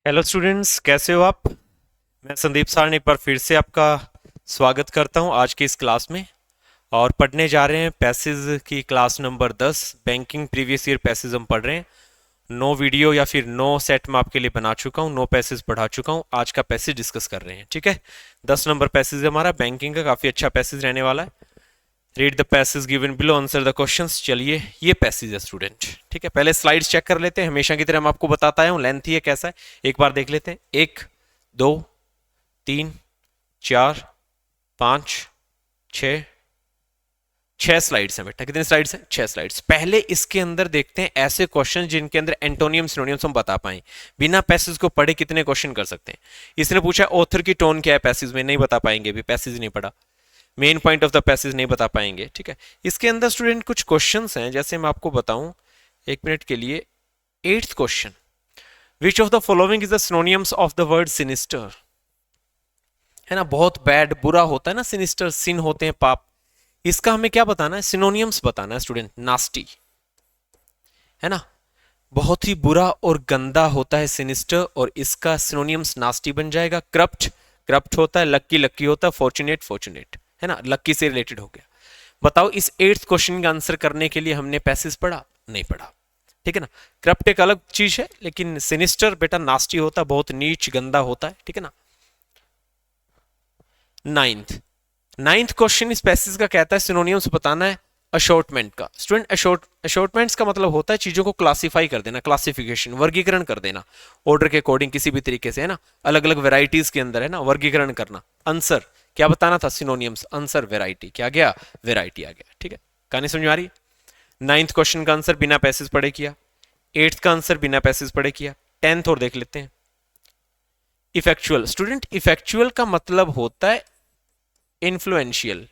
Hello students, कैसे हो आप। मैं संदीप सर ने एक बार फिर से आपका स्वागत करता हूं आज की इस क्लास में। और पढ़ने जा रहे हैं पैसेज की class number 10। Banking previous year passage हम पढ़ रहे हैं। नो वीडियो या फिर नो सेट में आपके लिए बना चुका हूं, नो पैसेज पढ़ा चुका हूं। आज का पैसेज डिस्कस कर रहे हैं, ठीक है। 10 नंबर पैसेज है हमारा, बैंकिंग का काफ़ी अच्छा पैसेज रहने वाला है। Read the passage given below, answer the questions. चलिए, ये पैसेज है स्टूडेंट, ठीक है। पहले स्लाइड्स चेक कर लेते हैं, हमेशा की तरह मैं आपको बताता आया हूँ, लेंथ ही है कैसा है एक बार देख लेते हैं। 1, 2, 3, 4, 5, 6, 6 स्लाइड्स हैं बेटा। कितने स्लाइड्स हैं? 6 स्लाइड्स। पहले इसके अंदर देखते हैं ऐसे क्वेश्चन जिनके अंदर एंटोनियम सिनोनियम्स हम बता पाए। बिना पैसेज को पढ़े कितने क्वेश्चन कर सकते हैं। इसने पूछा ऑथर की टोन क्या है पैसेज में, नहीं बता पाएंगे, अभी पैसेज नहीं पढ़ा। Main point of the passage नहीं बता पाएंगे, ठीक है। इसके अंदर स्टूडेंट कुछ क्वेश्चंस हैं, जैसे मैं आपको बताऊं एक मिनट के लिए। 8th question, which of the following is the synonyms of the word sinister. है ना, बहुत बैड, बुरा होता है ना, सिनिस्टर, सिन होते हैं पाप। इसका हमें क्या बताना है? सिनोनियम्स बताना है स्टूडेंट। नास्टी, है ना, बहुत ही बुरा और गंदा होता है सिनिस्टर, और इसका सिनोनियम्स नास्टी बन जाएगा। करप्ट, करप्ट होता है। लक्की, लक्की होता है। फॉर्चुनेट, फॉर्चुनेट, है ना, लक्की से रिलेटेड हो गया। बताओ, इस 8th क्वेश्चन का आंसर करने के लिए हमने पैसेज पढ़ा? नहीं पढ़ा, ठीक है ना। करप्ट एक अलग चीज है, लेकिन सिनिस्टर बेटा नास्टी होता है, बहुत नीच गंदा होता है, ठीक है ना। नाइन्थ, नाइन्थ क्वेश्चन इस पैसेज का कहता है सिनोनियम्स बताना है अशॉर्टमेंट का। स्टूडेंट, अशॉर्टमेंट्स का मतलब होता है चीजों को क्लासिफाई कर देना, क्लासिफिकेशन, वर्गीकरण कर देना ऑर्डर के अकॉर्डिंग किसी भी तरीके से, है ना, अलग अलग वेराइटीज के अंदर, है ना, वर्गीकरण करना। आंसर क्या बताना था? सिनोनियम्स। आंसर वेराइटी, क्या गया? वेराइटी आ गया, ठीक है। कहानी समझ में आ रही है? 9th क्वेश्चन का आंसर बिना पैसेज पढ़े किया। 8th का आंसर बिना पैसेज पढ़े किया। 10th और देख लेते हैं। इफेक्चुअल, स्टूडेंट इफेक्चुअल का मतलब होता है इन्फ्लुएंशियल,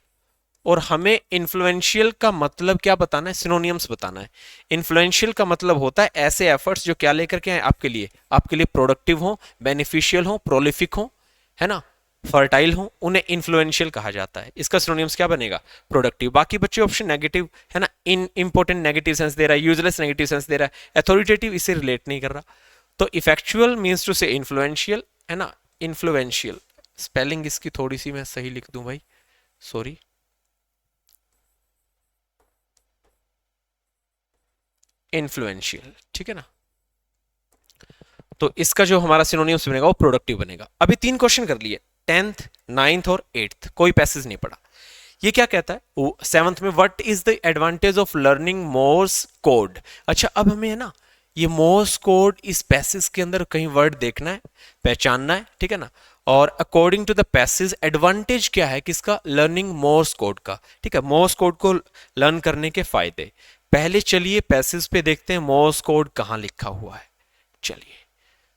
और हमें इन्फ्लुएंशियल का मतलब क्या बताना है? सिनोनियम्स बताना है। इन्फ्लुएंशियल का मतलब होता है ऐसे एफर्ट्स जो क्या लेकर के आए आपके लिए, आपके लिए प्रोडक्टिव हो, बेनिफिशियल हो, प्रोलिफिक हो, है ना, फर्टाइल हो, उन्हें इन्फ्लुएंशियल कहा जाता है। इसका सिनोनियम्स क्या बनेगा? प्रोडक्टिव। बाकी बच्चे ऑप्शन नेगेटिव, है ना, इन इंपॉर्टेंट नेगेटिव सेंस दे रहा है, यूजलेस नेगेटिव सेंस दे रहा है, अथॉरिटेटिव इसे रिलेट नहीं कर रहा। तो इफेक्चुअल मीन्स टू से इन्फ्लुएंशियल, है ना, इन्फ्लुएंशियल। स्पेलिंग इसकी थोड़ी सी मैं सही लिख दूं भाई, सॉरी। इन्फ्लुएंशियल, ठीक है ना। तो इसका जो हमारा सिनोनिम्स बनेगा वो प्रोडक्टिव बनेगा। अभी 3 क्वेश्चन कर लिए, 10th, 9th और 8th। कोई पैसेज नहीं पढ़ा। ये क्या कहता है 7th में? What is the advantage of learning Morse code. अच्छा, अब हमें, है ना, ये मोर्स कोड इस पैसेज के अंदर कहीं वर्ड देखना है, पहचानना है, ठीक है ना। और according to the passage advantage क्या है किसका? लर्निंग मोर्स कोड का, ठीक है। मोर्स कोड को लर्न करने के फायदे। पहले चलिए पैसेज पे देखते हैं मोर्स कोड कहाँ लिखा हुआ है। चलिए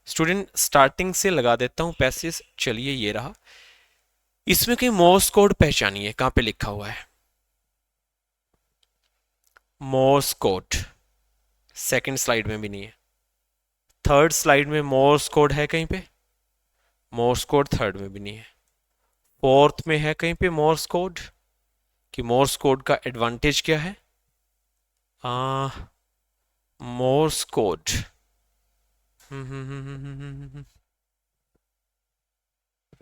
स्टूडेंट, स्टार्टिंग से लगा देता हूं पैसेज। चलिए, ये रहा। इसमें कहीं मोर्स कोड पहचानिए, कहां पे लिखा हुआ है मोर्स कोड? सेकंड स्लाइड में भी नहीं है। थर्ड स्लाइड में मोर्स कोड है कहीं पे? मोर्स कोड थर्ड में भी नहीं है। फोर्थ में है कहीं पे मोर्स कोड? कि मोर्स कोड का एडवांटेज क्या है? मोर्स कोड,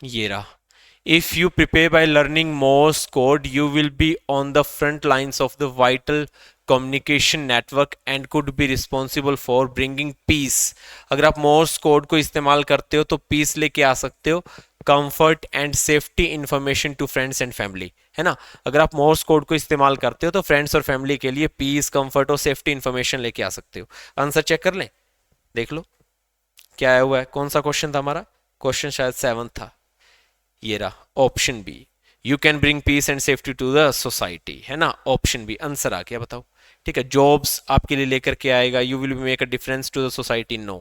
ये रहा। If you prepare by learning Morse code, you will be on the front lines of the vital communication network and could be responsible for bringing peace. अगर आप Morse code को इस्तेमाल करते हो तो peace लेके आ सकते हो, comfort and safety information to friends and family, है ना। अगर आप Morse code को इस्तेमाल करते हो तो फ्रेंड्स और फैमिली के लिए पीस, कंफर्ट और सेफ्टी इंफॉर्मेशन लेके आ सकते हो। आंसर चेक कर लें, देख लो क्या आया हुआ है। कौन सा क्वेश्चन था हमारा? क्वेश्चन शायद 7 था। ये रहा option B, you can bring peace and safety to the society, है ना। ऑप्शन बी आंसर आ गया, बताओ, ठीक है। जॉब्स आपके लिए लेकर के आएगा, you will make a difference to the society, no.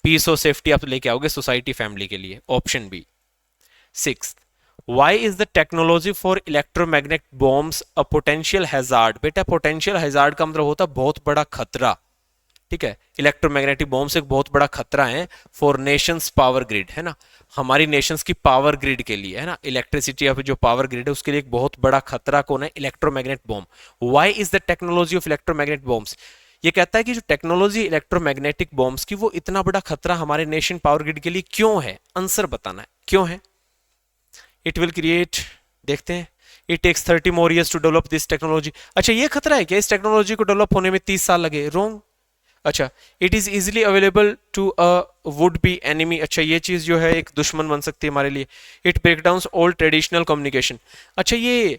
Peace और सेफ्टी आप लेके आओगे सोसाइटी, फैमिली के लिए, option B. 6th, why is the technology for electromagnet bombs a potential hazard. बेटा, पोटेंशियल हैजार्ड का मतलब होता है बहुत बड़ा खतरा, ठीक है। इलेक्ट्रोमैग्नेटिक बॉम्ब्स एक बहुत बड़ा खतरा है फॉर नेशंस पावर ग्रिड, है ना, हमारी नेशंस की पावर ग्रिड के लिए, है ना, इलेक्ट्रिसिटी या फिर जो पावर ग्रिड है उसके लिए एक बहुत बड़ा खतरा कौन है? Electromagnet bomb. Why is the technology of electromagnet bombs? ये कहता है कि जो टेक्नोलॉजी इलेक्ट्रोमैग्नेटिक बॉम्ब्स की वो इतना बड़ा खतरा हमारे नेशन पावर ग्रिड के लिए क्यों है, आंसर बताना है क्यों है। इट विल क्रिएट, देखते हैं, it takes 30 more years to develop this technology. अच्छा ये खतरा है क्या इस टेक्नोलॉजी को डेवलप होने में 30 साल लगे, रोंग। अच्छा, it is easily available to a would be enemy, अच्छा ये चीज जो है एक दुश्मन बन सकती है हमारे लिए। It break down old traditional communication, अच्छा ये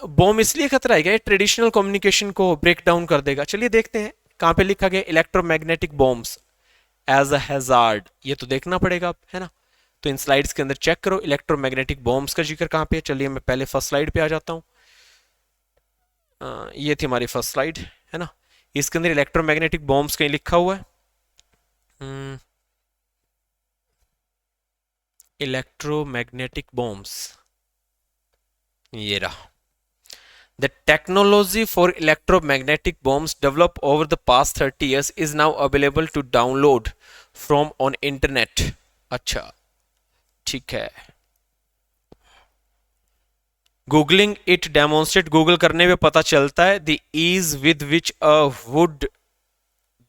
बॉम्ब इसलिए खतरा है क्या, ये ट्रेडिशनल कम्युनिकेशन को ब्रेक डाउन कर देगा। चलिए देखते हैं कहां पे लिखा गया electromagnetic bombs as a hazard, ये तो देखना पड़ेगा अब, है ना। तो इन स्लाइड्स के अंदर चेक करो इलेक्ट्रोमैग्नेटिक बॉम्ब्स का जिक्र कहां पे है। चलिए मैं पहले फर्स्ट स्लाइड पे आ जाता हूं। ये थी हमारी फर्स्ट स्लाइड, है ना। इसके अंदर इलेक्ट्रोमैग्नेटिक बॉम्ब्स कहीं लिखा हुआ है, इलेक्ट्रोमैग्नेटिक बॉम्ब्स, ये रहा। The technology for electromagnetic bombs developed over the past 30 years is now available to download from on internet। अच्छा ठीक है, गूगलिंग इट डेमोन्स्ट्रेट, गूगल करने पे पता चलता है the ease with which a would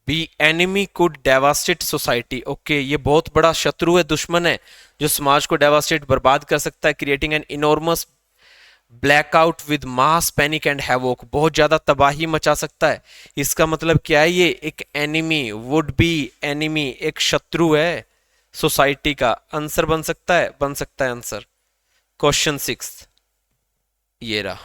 be enemy could devastate society. Okay, ये बहुत बड़ा शत्रु है, दुश्मन है जो समाज को डेवास्टेट, बर्बाद कर सकता है, creating an enormous blackout with mass panic and havoc, बहुत ज्यादा तबाही मचा सकता है। इसका मतलब क्या है, ये एक एनिमी, वुड बी एनिमी, एक शत्रु है सोसाइटी का। आंसर बन सकता है, बन सकता है आंसर क्वेश्चन 6, ये रहा।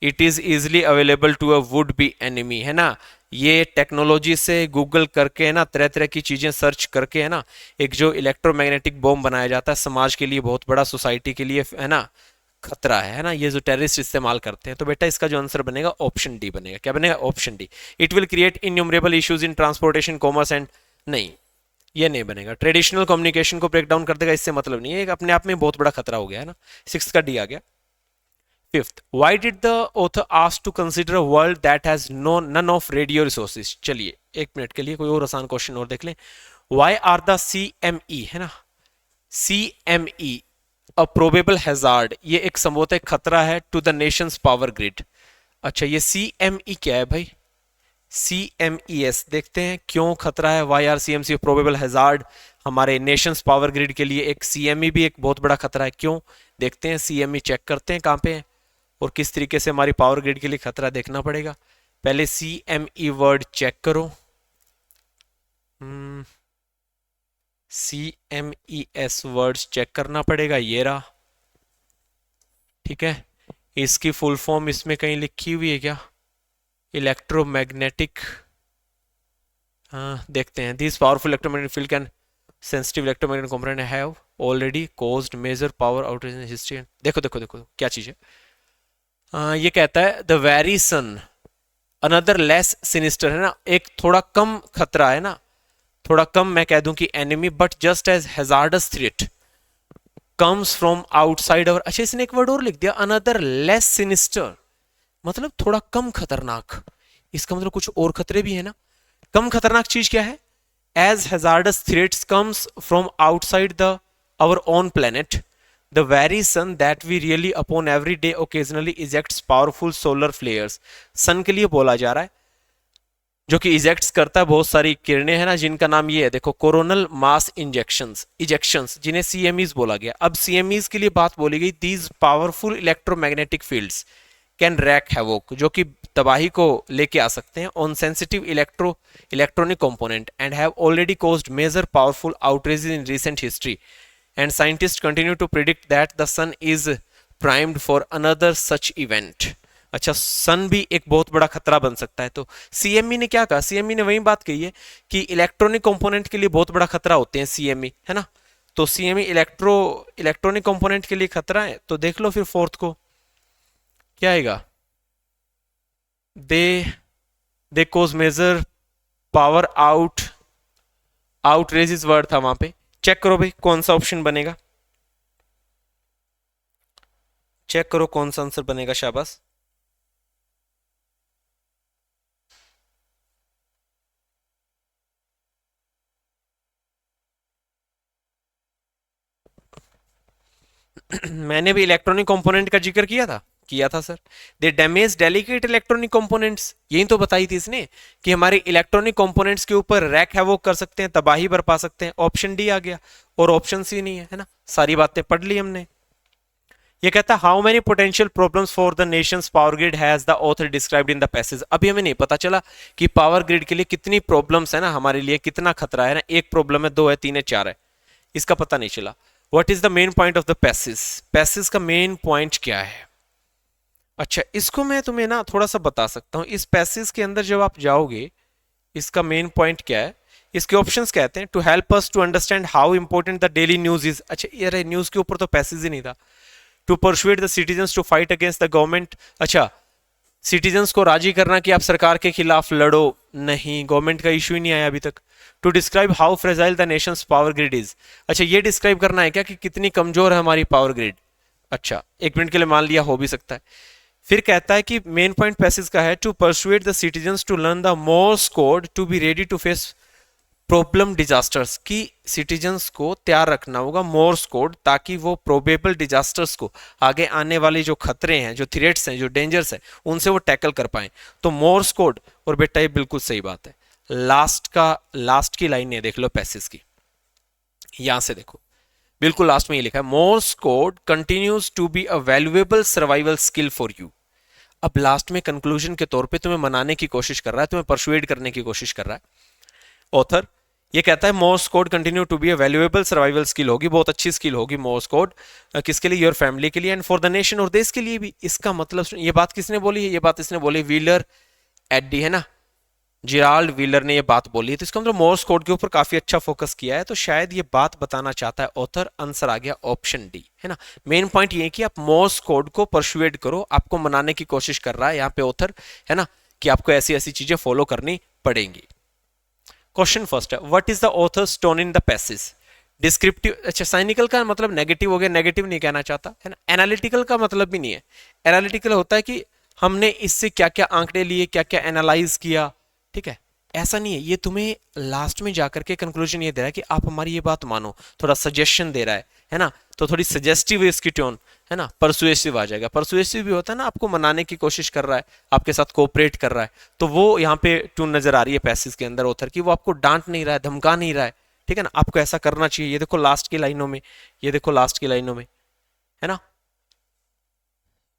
It is easily available to a would be enemy, है ना। ये टेक्नोलॉजी से गूगल करके, है ना, तरह तरह की चीजें सर्च करके, है ना, एक जो इलेक्ट्रोमैग्नेटिक बॉम्ब बनाया जाता है समाज के लिए बहुत बड़ा, सोसाइटी के लिए, है ना, खतरा है ना, ये जो टेररिस्ट इस्तेमाल करते हैं। तो बेटा इसका जो आंसर बनेगा ऑप्शन डी बनेगा। क्या बनेगा, option D. It will create innumerable issues in transportation, commerce and, नहीं ये नहीं बनेगा। ट्रेडिशनल कम्युनिकेशन को ब्रेक डाउन कर देगा, इससे मतलब नहीं है, अपने आप में बहुत बड़ा खतरा हो गया, है ना। 6 का डी आ गया। Fifth, why did the author ask to consider a world that has no none of radio resources. चलिए एक मिनट के लिए कोई और आसान क्वेश्चन और देख लें। व्हाई आर द CME, है ना, CME अ प्रोबेबल हैजार्ड, ये एक संभवतः खतरा है to the nation's power grid. अच्छा ये CME क्या है भाई, CMES देखते हैं क्यों खतरा है। Why are CMC probable hazard, हमारे नेशंस पावर ग्रिड के लिए एक CME भी एक बहुत बड़ा खतरा है, क्यों देखते हैं। CME चेक करते हैं कहां पे है और किस तरीके से हमारी पावर ग्रिड के लिए खतरा देखना पड़ेगा। पहले CME वर्ड चेक करो, CMES वर्ड्स चेक करना पड़ेगा, ये रहा, ठीक है। इसकी फुल फॉर्म इसमें कहीं लिखी हुई है क्या, इलेक्ट्रोमैग्नेटिक, देखते हैं। This powerful electromagnetic field can sensitive electromagnetic component have already caused major power outage in history. देखो देखो देखो क्या चीज है, ये कहता है the very sun another less sinister, है ना, एक थोड़ा कम खतरा, है ना, थोड़ा कम मैं कह दूं कि enemy, but just as hazardous threat comes from outside our. अच्छा इसने एक वर्ड और लिख दिया, अनदर लेस सिनिस्टर, मतलब थोड़ा कम खतरनाक, इसका मतलब कुछ और खतरे भी है ना। कम खतरनाक चीज क्या है, as hazardous threats comes from outside the our own planet, the very sun that we rely upon every day occasionally ejects powerful solar flares. Sun के लिए बोला जा रहा है जो कि इजेक्ट्स करता है बहुत सारी किरणें, है ना, जिनका नाम ये है, देखो, कोरोनल मास इंजेक्शंस, इजेक्शंस, जिन्हें CMEs बोला गया। अब CMEs के लिए बात बोली गई, these powerful electromagnetic fields can wreak havoc, जो कि तबाही को लेके आ सकते हैं, on sensitive electronic component and have already caused major powerful outrages in recent history and scientist continue to predict that the sun is primed for another such event. अच्छा sun भी एक बहुत बड़ा खतरा बन सकता है। तो CME ने क्या कहा, CME ने वही बात कही है कि इलेक्ट्रॉनिक कंपोनेंट के लिए बहुत बड़ा खतरा होते हैं CME, है ना। तो CME इलेक्ट्रॉनिक कंपोनेंट के लिए खतरा है। तो देख लो फिर फोर्थ को क्या आएगा, दे कोज मेजर पावर आउटरेजेस वर्ड था वहां पे। चेक करो भाई कौन सा ऑप्शन बनेगा, चेक करो कौन सा आंसर बनेगा, शाबाश। मैंने भी इलेक्ट्रॉनिक कंपोनेंट का जिक्र किया था। किया था सर। दे डैमेज डेलिकेट इलेक्ट्रॉनिक कंपोनेंट्स, यही तो बताई थी इसने कि हमारे इलेक्ट्रॉनिक कंपोनेंट्स के ऊपर रैक है वो कर सकते हैं, तबाही बरपा सकते हैं। ऑप्शन डी आ गया, और ऑप्शन सी नहीं है ना। सारी बातें पढ़ ली हमने। ये कहता है how many potential problems for the nation's power grid has the author described in the passage. अभी हमें नहीं पता चला कि पावर ग्रिड के लिए कितनी प्रॉब्लम्स है ना, हमारे लिए कितना खतरा है ना, एक प्रॉब्लम है, दो है, तीन है, चार है, इसका पता नहीं चला। What is the main point of the passage, passage का मेन पॉइंट क्या है। अच्छा, इसको मैं तुम्हें ना थोड़ा सा बता सकता हूं। इस पैसेज के अंदर जब आप जाओगे, इसका मेन पॉइंट क्या है, इसके ऑप्शंस कहते हैं to help us to understand how important the daily news is. अच्छा यार, न्यूज के ऊपर तो पैसेज ही नहीं था। To persuade the citizens to fight against the government. अच्छा, सिटीजन्स को राजी करना कि आप सरकार के खिलाफ लड़ो, नहीं, गवर्नमेंट का इशू ही नहीं आया अभी तक। To describe how fragile the nation's power grid is. अच्छा, ये डिस्क्राइब करना है क्या कि कितनी कमजोर है हमारी पावर ग्रिड। अच्छा, एक मिनट के लिए मान लिया, हो भी सकता है। फिर कहता है कि मेन पॉइंट पैसेज का है to persuade the citizens to learn the Morse code to be ready to face problem disasters, की सिटीजन्स को तैयार रखना होगा मोर्स कोड, ताकि वो प्रोबेबल डिजास्टर्स को, आगे आने वाले जो खतरे हैं, जो थ्रेट्स हैं, जो डेंजर्स हैं, उनसे वो टैकल कर पाए। तो मोर्स कोड, और बेटा ये बिल्कुल सही बात है। लास्ट की लाइन है, देख लो पैसेज की, यहां से देखो, बिल्कुल लास्ट में ये लिखा है Morse code continues to be a valuable survival skill for you. अब लास्ट में कंक्लूजन के तौर पे तुम्हें मनाने की कोशिश कर रहा है, तुम्हें परसुएड करने की कोशिश कर रहा है ऑथर। ये कहता है Morse code continue to be a valuable survival skill होगी, बहुत अच्छी स्किल होगी मोर्स कोड। किसके लिए, योर फैमिली के लिए, एंड फॉर द नेशन, और देश के लिए भी। इसका मतलब ये बात किसने बोली है, ये बात इसने बोली व्हीलर एडी, है ना, जिराल्ड व्हीलर ने ये बात बोली है। तो इसका मतलब मोर्स कोड के ऊपर काफी अच्छा फोकस किया है, तो शायद ये बात बताना चाहता है ऑथर। आंसर आ गया ऑप्शन डी, है ना। मेन पॉइंट ये है कि आप मोर्स कोड को परसुएड करो, आपको मनाने की कोशिश कर रहा है यहाँ पे ऑथर, है ना, कि आपको ऐसी ऐसी चीजें फॉलो करनी पड़ेंगी। क्वेश्चन फर्स्ट है, what is the author's tone in the passage. Descriptive, अच्छा साइनिकल का मतलब नेगेटिव हो गया, नेगेटिव नहीं कहना चाहता, है ना। एनालिटिकल का मतलब भी नहीं है। एनालिटिकल होता है कि हमने इससे क्या क्या आंकड़े लिए, क्या क्या एनालाइज किया, ठीक है, ऐसा नहीं है। ये तुम्हें लास्ट में जाकर के कंक्लूजन ये दे रहा है कि आप हमारी ये बात मानो, थोड़ा सजेशन दे रहा है ना। तो थोड़ी सजेस्टिव इसकी टोन, है ना। परसुएसिव आ जाएगा, परसुएसिव भी होता है ना, आपको मनाने की कोशिश कर रहा है, आपके साथ कोऑपरेट कर रहा है, तो वो यहाँ पे टोन नजर आ रही है पैसेज के अंदर ऑथर की। वो आपको डांट नहीं रहा है, धमका नहीं रहा है, ठीक है ना, आपको ऐसा करना चाहिए। ये देखो लास्ट की लाइनों में, ये देखो लास्ट की लाइनों में, है ना,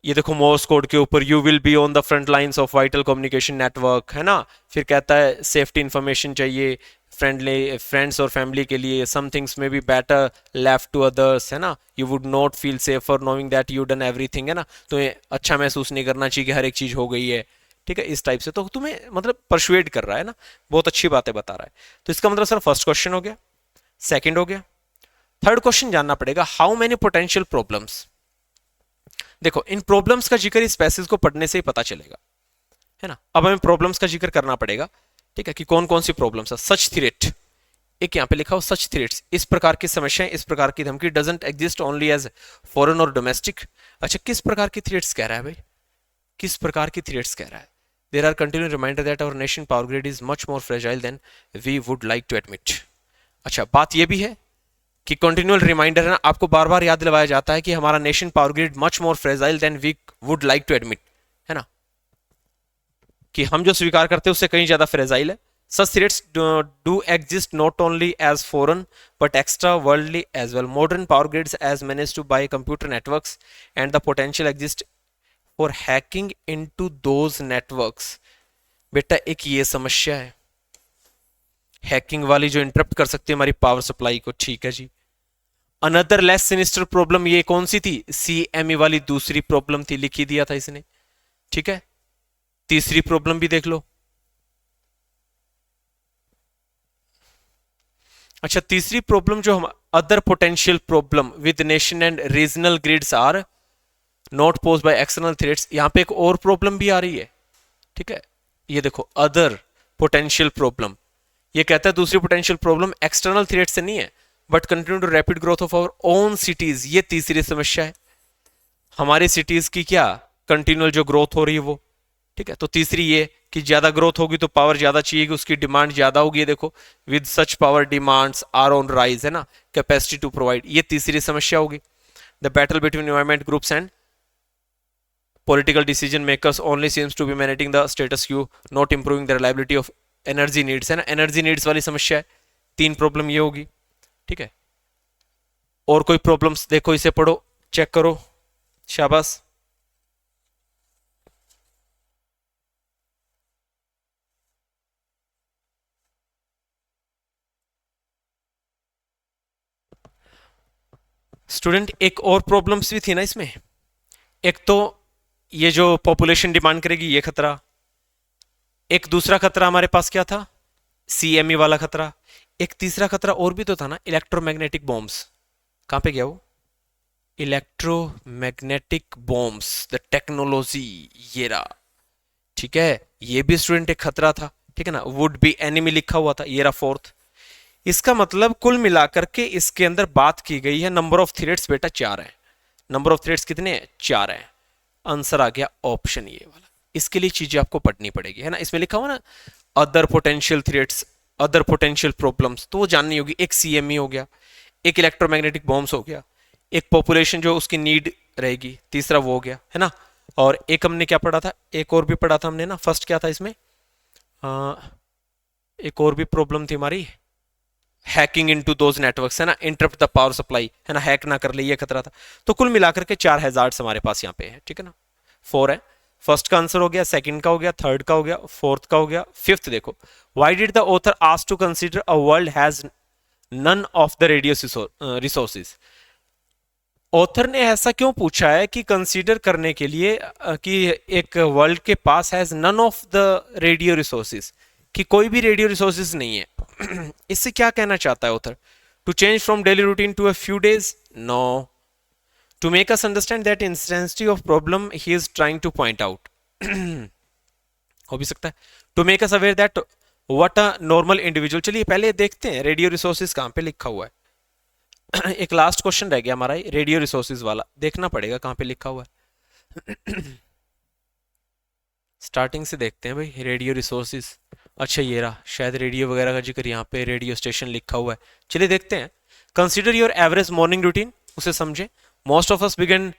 ये देखो मोर्स कोड के ऊपर you will be on the front lines of vital communication network, है ना। फिर कहता है सेफ्टी इंफॉर्मेशन चाहिए फ्रेंडली फ्रेंड्स और फैमिली के लिए, some things may be better left to others, है ना। You would not feel safer knowing that you done everything, है ना। तुम्हें अच्छा महसूस नहीं करना चाहिए कि हर एक चीज हो गई है, ठीक है, इस टाइप से। तो तुम्हें मतलब परसुएड कर रहा है ना, बहुत अच्छी बातें बता रहा है। तो इसका मतलब सर फर्स्ट क्वेश्चन हो गया, सेकेंड हो गया। थर्ड क्वेश्चन जानना पड़ेगा, हाउ मेनी पोटेंशियल प्रॉब्लम्स। देखो इन प्रॉब्लम्स का जिक्र इस पैसेज को पढ़ने से ही पता चलेगा, है ना। अब हमें प्रॉब्लम्स का जिक्र करना पड़ेगा, ठीक है, कि कौन कौन सी प्रॉब्लम्स है। सच थ्रेट, एक यहाँ पे लिखा हो सच थ्रेट्स, इस प्रकार की समस्याएं, इस प्रकार की धमकी doesn't exist only as foreign और डोमेस्टिक। अच्छा, किस प्रकार की थ्रेट्स कह रहा है भाई, किस प्रकार की थ्रेट्स कह रहा है। There are continue reminder that our nation power grid is much more fragile than we would like to admit. अच्छा, बात यह भी है कि कंटिन्यूअल रिमाइंडर है ना, आपको बार बार याद दिलवाया जाता है कि हमारा nation power grid much more fragile than we would like to admit, है ना, कि हम जो स्वीकार करते हैं उससे कहीं ज्यादा फ्रेजाइल है। Such threats do exist not only as foreign but extra worldly as well. Modern power grids as managed to by computer networks and the potential exists for hacking into those networks. बेटा एक ये समस्या है, hacking वाली, जो interrupt कर सकती है हमारी पावर सप्लाई को, ठीक है जी। अनदर लेस सिनिस्टर प्रॉब्लम, ये कौन सी थी, CME वाली दूसरी प्रॉब्लम थी, लिख ही दिया था इसने, ठीक है। तीसरी प्रॉब्लम भी देख लो। अच्छा, तीसरी प्रॉब्लम जो हम other potential problem with nation and regional grids are not pose by external threats. यहां पे एक और प्रॉब्लम भी आ रही है, ठीक है, ये देखो अदर पोटेंशियल प्रॉब्लम। ये कहता है दूसरी पोटेंशियल प्रॉब्लम एक्सटर्नल थ्रेट से नहीं है but continue to rapid growth of our own cities. ये तीसरी समस्या है, हमारी सिटीज की क्या कंटिन्यूअल जो ग्रोथ हो रही है वो, ठीक है। तो तीसरी ये कि ज्यादा ग्रोथ होगी तो पावर ज्यादा चाहिए, उसकी डिमांड ज्यादा होगी। देखो with such power demands are on rise, है ना, कैपेसिटी टू प्रोवाइड, ये तीसरी समस्या होगी। The battle between environment groups and political decision makers only seems to be managing the status quo, not improving the reliability of energy needs, है ना, energy needs वाली समस्या है, 3 प्रॉब्लम ये होगी, ठीक है। और कोई प्रॉब्लम्स देखो, इसे पढ़ो, चेक करो, शाबाश। स्टूडेंट एक और प्रॉब्लम्स भी थी ना इसमें, एक तो ये जो पॉपुलेशन डिमांड करेगी ये खतरा, एक दूसरा खतरा हमारे पास क्या था, सीएमई वाला खतरा, एक तीसरा खतरा और भी तो था ना, इलेक्ट्रोमैग्नेटिक बॉम्ब्स। कहां पे गया वो, इलेक्ट्रोमैग्नेटिक बॉम्ब्स, द टेक्नोलॉजी, ये रहा, ठीक है, ये भी स्टूडेंट एक खतरा था, ठीक है ना, वुड बी एनिमी लिखा हुआ था, ये रहा फोर्थ। इसका मतलब कुल मिलाकर के इसके अंदर बात की गई है, नंबर ऑफ थ्रेड्स बेटा 4 है, नंबर ऑफ थ्रेड्स कितने हैं, 4 है, आंसर आ गया ऑप्शन ये वाला। इसके लिए चीजें आपको पढ़नी पड़ेगी, है ना, इसमें लिखा हुआ ना other potential threads, other potential problems, तो वो जाननी होगी, एक सीएमई हो गया, एक इलेक्ट्रोमैग्नेटिक बॉम्ब्स हो गया, एक पॉपुलेशन जो उसकी नीड रहेगी, तीसरा वो हो गया, है ना, और एक हमने क्या पढ़ा था, एक और भी पढ़ा था हमने ना, फर्स्ट क्या था इसमें, एक और भी प्रॉब्लम थी हमारी, हैकिंग इनटू दोज नेटवर्क्स, है ना, इंटरप्ट द पावर सप्लाई, है ना, हैक ना कर ले, ये खतरा था। तो कुल मिलाकर के 4 हैजार्ड्स हमारे पास यहाँ पे है, ठीक है ना, 4 है, फर्स्ट का आंसर हो गया, सेकंड का हो गया, थर्ड का हो गया, फोर्थ का हो गया, फिफ्थ देखो, why did the author ask to consider a world has none of the radio resources, author ने ऐसा क्यों पूछा है कि कंसीडर करने के लिए कि एक वर्ल्ड के पास has none of the radio resources, कि कोई भी रेडियो रिसोर्सेज नहीं है। इससे क्या कहना चाहता है author, to change from daily routine to a few days, no, to make us understand that intensity of problem he is trying to point out, हो भी सकता है, to make us aware that what a normal individual. चलिए पहले देखते हैं radio resources कहां पे लिखा हुआ है। एक लास्ट क्वेश्चन रह गया हमारा रेडियो रिसोर्सेज वाला, देखना पड़ेगा कहां पे लिखा हुआ है। स्टार्टिंग से देखते हैं भाई, रेडियो रिसोर्सेज, अच्छा ये रहा, शायद रेडियो वगैरह का जिक्र यहाँ पे रेडियो स्टेशन लिखा हुआ है, चलिए देखते हैं। Consider your average morning routine, उसे समझे, most of us begin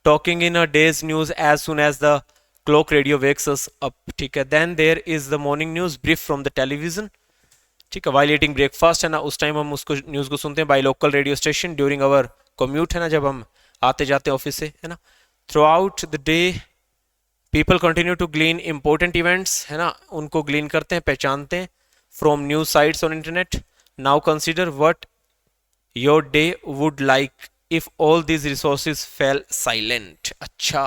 talking in a day's news as soon as the clock radio wakes us up, ठीक है, then there is the morning news brief from the television, ठीक है, while eating breakfast, है ना, उस time हम उसको news को सुनते हैं, by local radio station during our commute, है ना, जब हम आते जाते ऑफिस से, है ना, throughout the day people continue to glean important events, है ना, उनको ग्लीन करते हैं, पहचानते हैं, from news sites on internet. Now consider what your day would like if all these resources fell silent. अच्छा,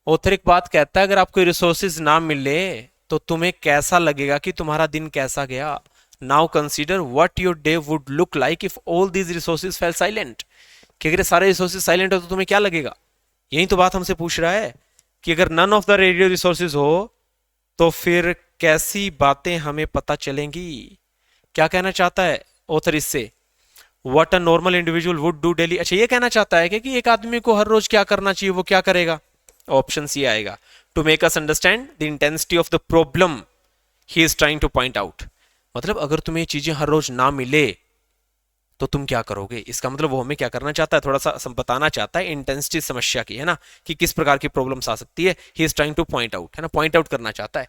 ऑथर एक बात कहता है, अगर आपको रिसोर्सेज ना मिले तो तुम्हें कैसा लगेगा, कि तुम्हारा दिन कैसा गया। Now consider what your day would look like if all these resources fell silent, कि अगर सारे रिसोर्सेज साइलेंट हो तो तुम्हें क्या लगेगा। यही तो बात हमसे पूछ रहा है कि अगर none of the radio resources हो तो फिर कैसी बातें हमें पता चलेंगी। क्या कहना चाहता है ऑथर इससे, what a normal individual would do daily. अच्छा, ये कहना चाहता है कि एक आदमी को हर रोज क्या करना चाहिए, वो क्या करेगा, ऑप्शन सी आएगा, to make us understand the intensity of the problem he is trying to point out. मतलब अगर तुम्हें ये चीजें हर रोज ना मिले तो तुम क्या करोगे, इसका मतलब वो हमें क्या करना चाहता है, थोड़ा सा बताना चाहता है इंटेंसिटी समस्या की, है ना, कि किस प्रकार की प्रॉब्लम्स आ सकती है। ही is trying to point out, है ना, पॉइंट आउट करना चाहता है।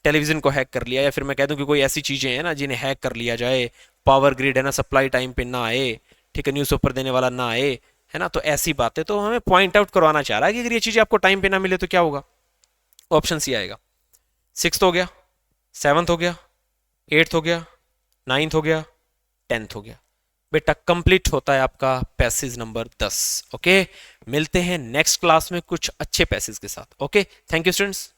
टेलीविजन को हैक कर लिया, या फिर मैं कह दूं कि कोई ऐसी चीजें हैं ना जिन्हें हैक कर लिया जाए, पावर ग्रिड, है ना, सप्लाई टाइम पे ना आए, ठीक है, न्यूज पेपर देने वाला ना आए, है ना, तो ऐसी बातें तो हमें पॉइंट आउट करवाना चाह रहा है कि अगर ये चीजें आपको टाइम पे ना मिले तो क्या होगा। ऑप्शन सी आएगा। 6th हो गया, 7th हो गया, 8th हो गया, 9th हो गया, 10th हो गया। बेटा कंप्लीट होता है आपका पैसेज नंबर 10। ओके, मिलते हैं नेक्स्ट क्लास में कुछ अच्छे पैसेज के साथ। Okay, thank you students.